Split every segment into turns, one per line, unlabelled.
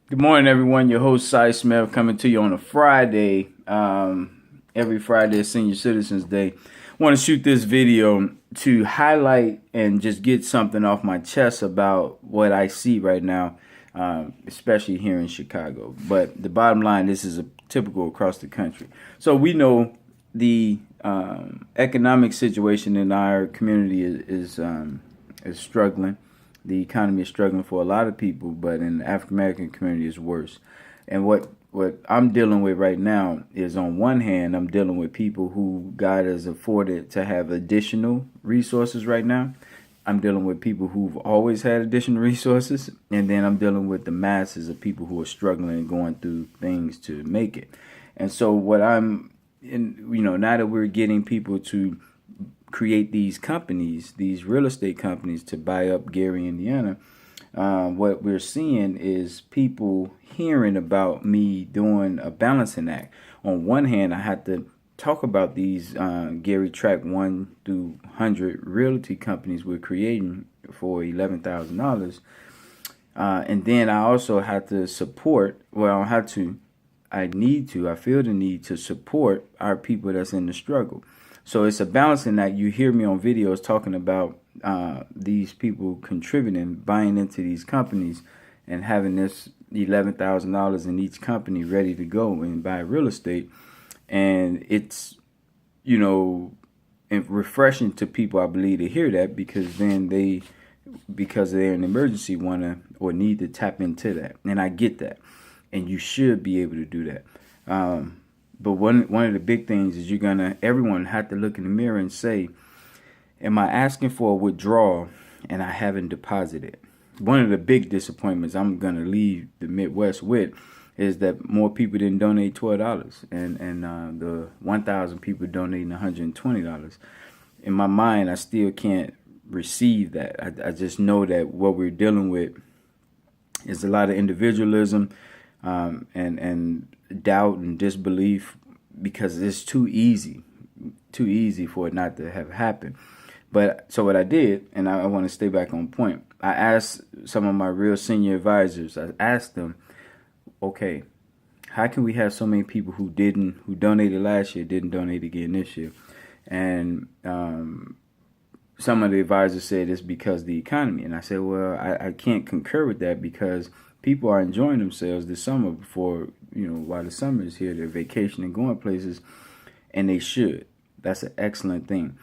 Good morning, everyone. Your host, Cy Smith, coming to you on a Friday. Every Friday is Senior Citizens Day. I want to shoot this video to highlight and just get something off my chest about what I see right now, especially here in Chicago. But the bottom line, this is a typical across the country. So we know the economic situation in our community is struggling. The economy is struggling for a lot of people, but in the African American community is worse. And what I'm dealing with right now is, on one hand, I'm dealing with people who God has afforded to have additional resources right now. I'm dealing with people who've always had additional resources, and then I'm dealing with the masses of people who are struggling and going through things to make it. And so what I'm now that we're getting people to create these companies, these real estate companies, to buy up Gary, Indiana, what we're seeing is people hearing about me doing a balancing act. On one hand, I had to talk about these Gary Track 1 through 100 realty companies we're creating for $11,000. And then I also had to support, well, I feel the need to support our people that's in the struggle. So it's a balancing act. You hear me on videos talking about these people contributing, buying into these companies, and having this $11,000 in each company ready to go and buy real estate. And it's, refreshing to people, I believe, to hear that, because then because they're in an emergency, want to or need to tap into that. And I get that. And you should be able to do that. But one of the big things is everyone have to look in the mirror and say, am I asking for a withdrawal and I haven't deposited? One of the big disappointments I'm going to leave the Midwest with is that more people didn't donate $12, and the 1,000 people donating $120. In my mind, I still can't receive that. I just know that what we're dealing with is a lot of individualism, and doubt and disbelief, because it's too easy for it not to have happened. But so what I did, and I want to stay back on point, I asked some of my real senior advisors, I asked them, okay, how can we have so many people who donated last year, didn't donate again this year? And some of the advisors said it's because of the economy. And I said, well, I can't concur with that, because people are enjoying themselves this summer while the summer is here. They're vacationing, going places, and they should. That's an excellent thing.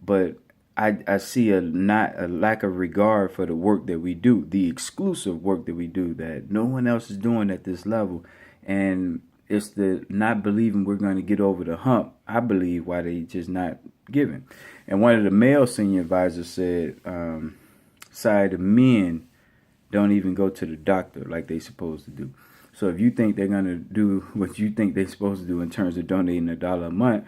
But I see a lack of regard for the work that we do, the exclusive work that we do that no one else is doing at this level. And it's the not believing we're going to get over the hump, I believe, why they just not giving. And one of the male senior advisors said, the men don't even go to the doctor like they supposed to do. So if you think they're going to do what you think they're supposed to do in terms of donating $1 a month,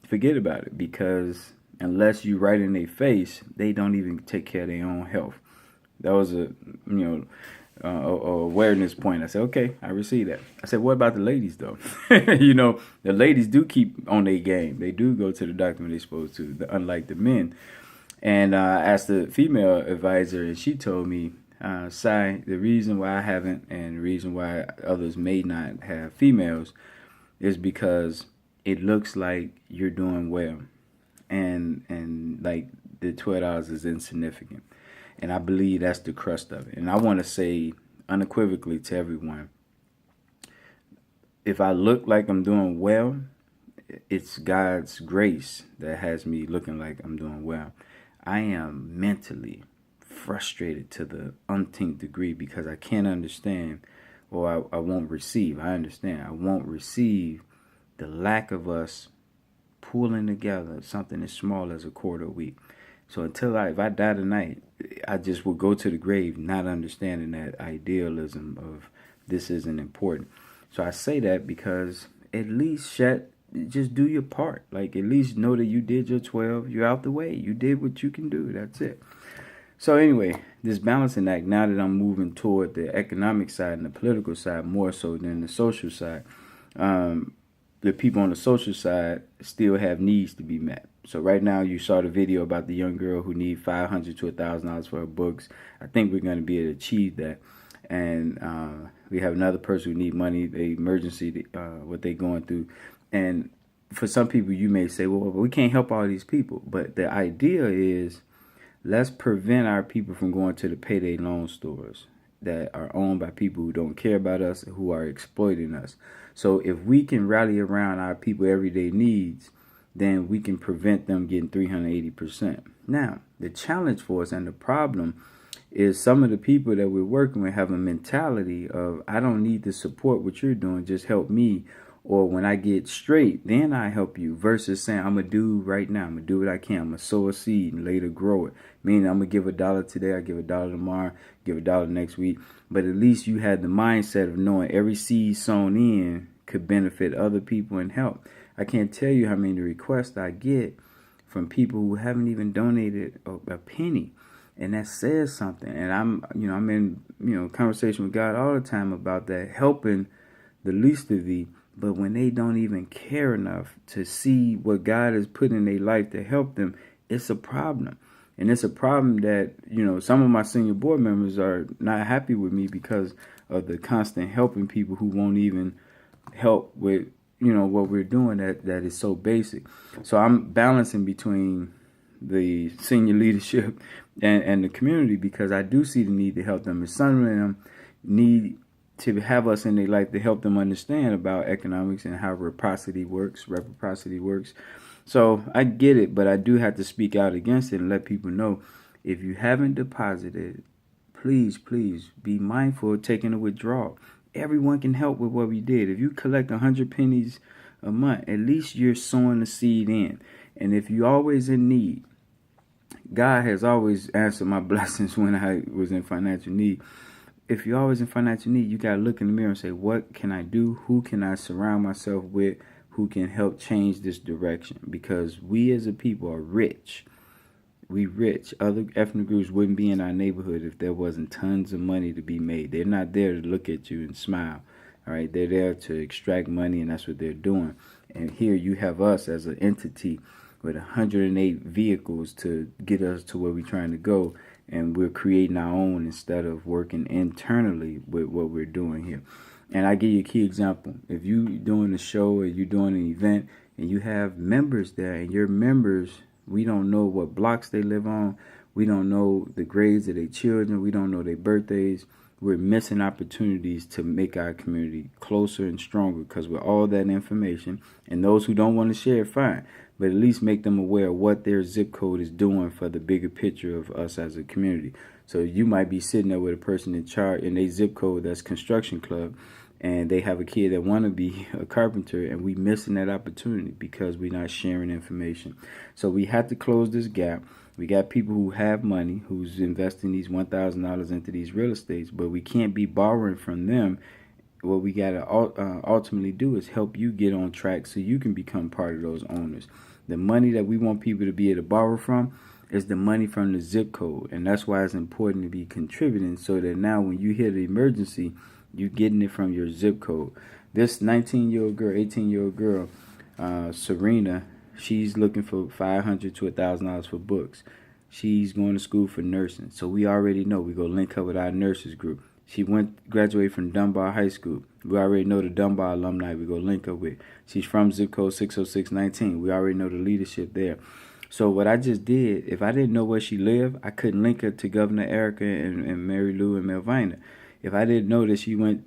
forget about it, because unless you right in their face, they don't even take care of their own health. That was a awareness point. I said, okay, I received that. I said, what about the ladies though? The ladies do keep on their game. They do go to the doctor when they're supposed to, unlike the men. And I asked the female advisor, and she told me, the reason why I haven't, and the reason why others may not have females, is because it looks like you're doing well, and like the $12 is insignificant. And I believe that's the crust of it. And I want to say unequivocally to everyone, if I look like I'm doing well, it's God's grace that has me looking like I'm doing well. I am mentally frustrated to the umpteenth degree, because I can't understand, or I won't receive. I understand. I won't receive the lack of us pulling together something as small as a quarter a week. So if I die tonight, I just will go to the grave not understanding that idealism of this isn't important. So I say that because at least just do your part. Like, at least know that you did your 12. You're out the way. You did what you can do. That's it. So anyway, this balancing act, now that I'm moving toward the economic side and the political side more so than the social side, the people on the social side still have needs to be met. So right now, you saw the video about the young girl who needs $500 to $1,000 for her books. I think we're going to be able to achieve that. And We have another person who need money, the emergency, what they going through. And for some people, you may say, well, we can't help all these people. But the idea is, let's prevent our people from going to the payday loan stores that are owned by people who don't care about us, who are exploiting us. So if we can rally around our people everyday needs, then we can prevent them getting 380%. Now, the challenge for us and the problem is some of the people that we're working with have a mentality of, I don't need to support what you're doing, just help me. Or when I get straight, then I help you, versus saying, I'm going to do right now. I'm going to do what I can. I'm going to sow a seed and later grow it. Meaning I'm going to give $1 today. I give $1 tomorrow, give $1 next week. But at least you had the mindset of knowing every seed sown in could benefit other people and help. I can't tell you how many requests I get from people who haven't even donated a penny. And that says something. And I'm in, conversation with God all the time about that, helping the least of thee. But when they don't even care enough to see what God has put in their life to help them, it's a problem. And it's a problem that, some of my senior board members are not happy with me because of the constant helping people who won't even help with, what we're doing that is so basic. So I'm balancing between the senior leadership and the community, because I do see the need to help them. And some of them need to have us in their life to help them understand about economics and how reciprocity works. So I get it, but I do have to speak out against it and let people know, if you haven't deposited, please be mindful of taking a withdrawal. Everyone can help with what we did. If you collect 100 pennies a month, at least you're sowing the seed in. And if you're always in need, God has always answered my blessings when I was in financial need. If you're always in financial need, you got to look in the mirror and say, what can I do? Who can I surround myself with who can help change this direction? Because we as a people are rich. We rich. Other ethnic groups wouldn't be in our neighborhood if there wasn't tons of money to be made. They're not there to look at you and smile. All right, they're there to extract money, and that's what they're doing. And here you have us as an entity with 108 vehicles to get us to where we're trying to go. And we're creating our own instead of working internally with what we're doing here. And I give you a key example. If you're doing a show or you're doing an event and you have members there, and your members, we don't know what blocks they live on. We don't know the grades of their children. We don't know their birthdays. We're missing opportunities to make our community closer and stronger, because with all that information, and those who don't want to share, fine, but at least make them aware of what their zip code is doing for the bigger picture of us as a community. So you might be sitting there with a person in charge in a zip code that's construction club, and they have a kid that want to be a carpenter, and we missing that opportunity because we're not sharing information. So we have to close this gap. We got people who have money, who's investing these $1,000 into these real estates, but we can't be borrowing from them. What we got to ultimately do is help you get on track so you can become part of those owners. The money that we want people to be able to borrow from is the money from the zip code. And that's why it's important to be contributing, so that now when you hear the emergency, you're getting it from your zip code. This 19-year-old girl, 18-year-old girl, Serena, she's looking for $500 to $1,000 for books. She's going to school for nursing. So we already know we go link her with our nurses group. She graduated from Dunbar High School. We already know the Dunbar alumni we go link her with. She's from zip code 60619. We already know the leadership there. So what I just did, if I didn't know where she lived, I couldn't link her to Governor Erica and Mary Lou and Melvina. If I didn't know that she was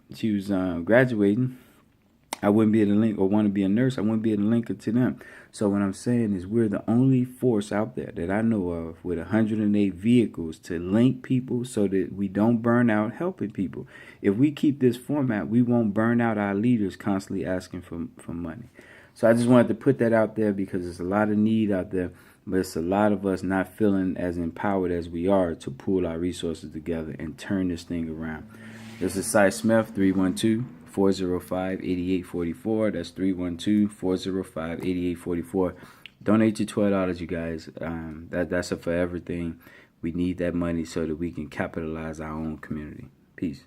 graduating, I wouldn't be able to link, or want to be a nurse, I wouldn't be able to link her to them. So what I'm saying is, we're the only force out there that I know of with 108 vehicles to link people so that we don't burn out helping people. If we keep this format, we won't burn out our leaders constantly asking for money. So I just wanted to put that out there, because there's a lot of need out there, but it's a lot of us not feeling as empowered as we are to pool our resources together and turn this thing around. This is Cy Smith, 312-405-8844. That's 312-405-8844. Donate your $12, you guys. That's for everything. We need that money so that we can capitalize our own community. Peace.